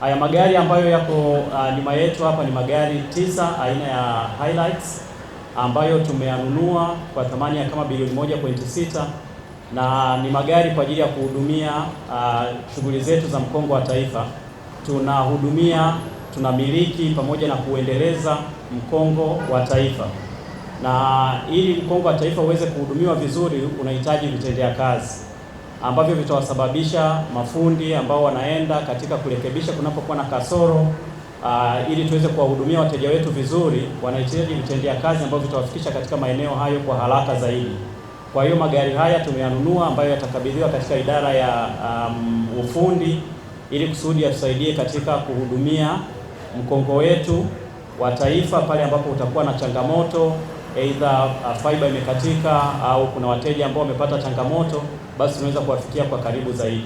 Haya magari ambayo yako nyuma yetu hapa ni magari 9 aina ya Hilux ambayo tumeyanunua kwa thamani ya kama bilioni 1.6 na ni magari kwa ajili ya kuhudumia shughuli zetu za mkongo wa taifa. Tunahudumia, tunamiliki pamoja na kuendeleza mkongo wa taifa, na ili mkongo wa taifa uweze kuhudumiwa vizuri unahitaji vitendea kazi ambavyo vitawasababisha mafundi ambao wanaenda katika kurekebisha kunapokuwa na kasoro. Ili tuweze kuwahudumia wateja wetu vizuri, wanahitaji vitendea kazi ambavyo vitawafikisha katika maeneo hayo kwa haraka zaidi. Kwa hiyo magari haya tumeyanunua ambayo yatakabidhiwa katika idara ya ufundi ili kusudi yatusaidie katika kuhudumia mkongo wetu wa taifa pale ambapo utakuwa na changamoto, aidha fiber imekatika au kuna wateja ambao wamepata changamoto, basi tunaweza kuwafikia kwa karibu zaidi.